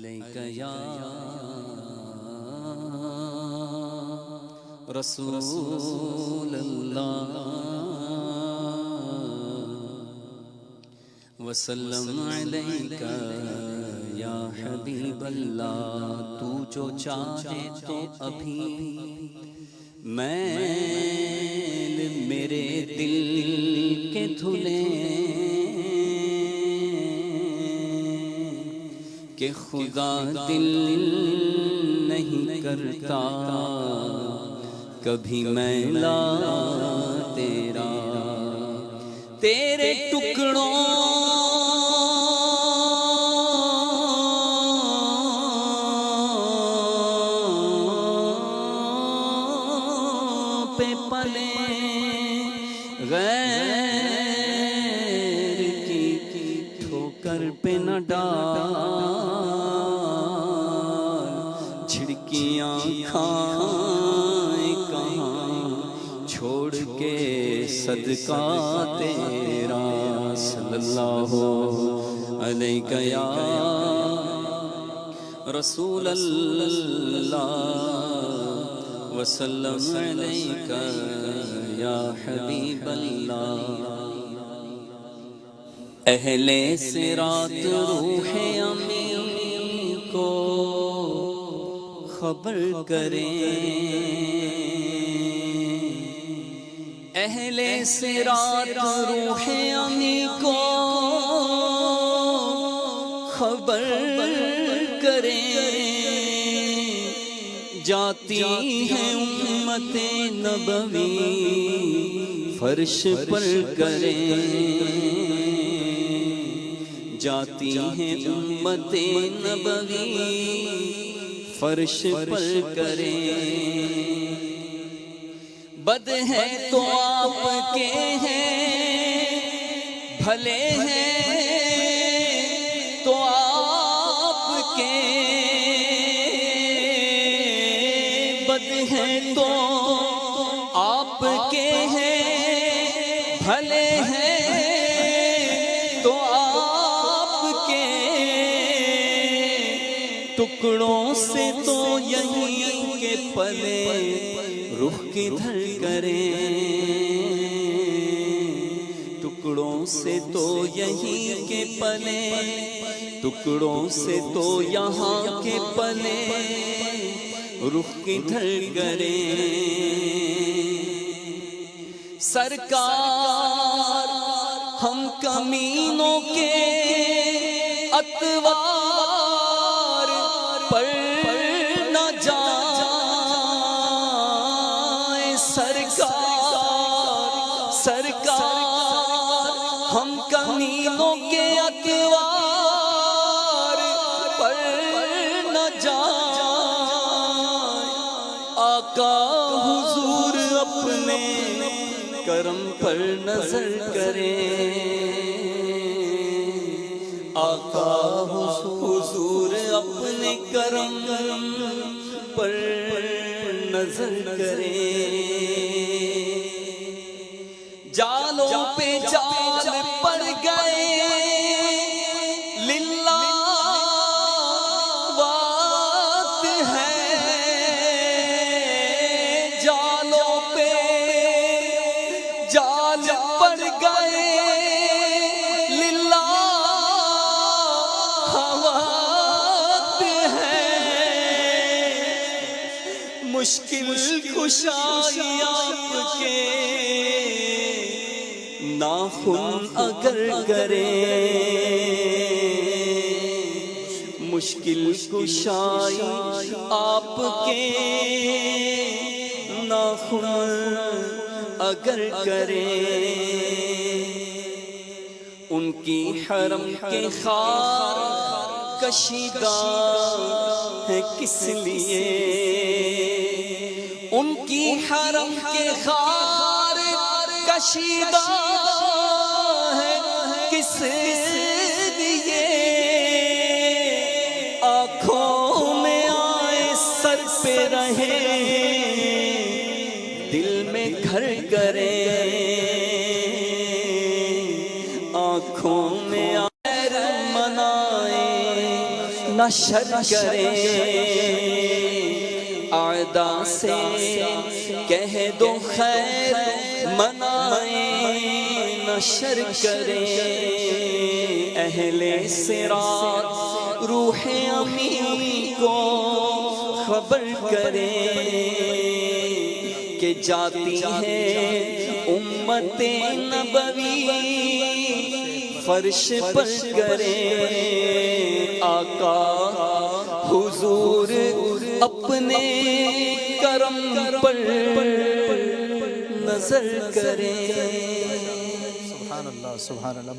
علیک یا رسول اللہ وسلم علیک یا حبیب اللہ۔ تو جو چاہے تو ابھی میل میرے دل کے دھلیں کہ خدا دل نہیں کرتا کبھی میلا تیرا، تیرے ٹکڑوں پہ پلے غیر کی ٹھوکر پہ نہ ڈال، جھڑکیاں کھائیں کہاں چھوڑ کے صدقہ تیرا، صلی اللہ علیہ یا رسول اللہ وسلم علیک یا حبیب اللہ۔ اہل صراط روح امین کو خبر کریں، اہل صراط روح امین کو خبر کریں، جاتی ہے امت نبوی فرش پر کریں، جاتی ہے امت نبوی فرش پر کریں، بد ہے تو آپ کے ہیں، بھلے ہیں تو آپ کے، بد ہیں تو آپ کے ہیں، بھلے ہیں تو آپ کے، ٹکڑوں سے تو یہیں کے پلے رخ کدھر کریں، ٹکڑوں سے تو یہیں کے پلے، ٹکڑوں سے تو یہاں کے پلے رخ کدھر کریں، سرکار ہم کمینوں کے اتوار پر نہ جائیں، سرکار ہم کمینوں کے اتوار پر نہ جائیں، آقا حضور اپنے کرم پر نظر کریں، آقا حضور اپنے کرم پر نظر کریں، جالوں پہ جال پڑ گئے للہ بات ہے، جالوں پہ جال پڑ گئے للہ بات ہے، مشکل کشائی آپ کے ناخن اگر کریں، مشکل کشائی آپ کے ناخن اگر کریں، ان کی حرم کے خار کشیدہ ہے کس لیے، ان کی حرم کے خار کشیدہ ہے کس لیے، آنکھوں میں آئے سر پہ رہے دل میں گھر کرے، آنکھوں میں آئے منائے نشر کریں، اعداء سے کہہ دو خیر منائیں، نشر کریں، اہل صراط روح امین کو خبر کریں کہ جاتی ہے امت نبوی فرش پر کریں، آقا حضور اپنے کرم پر نظر کریں۔ سبحان اللہ سبحان اللہ۔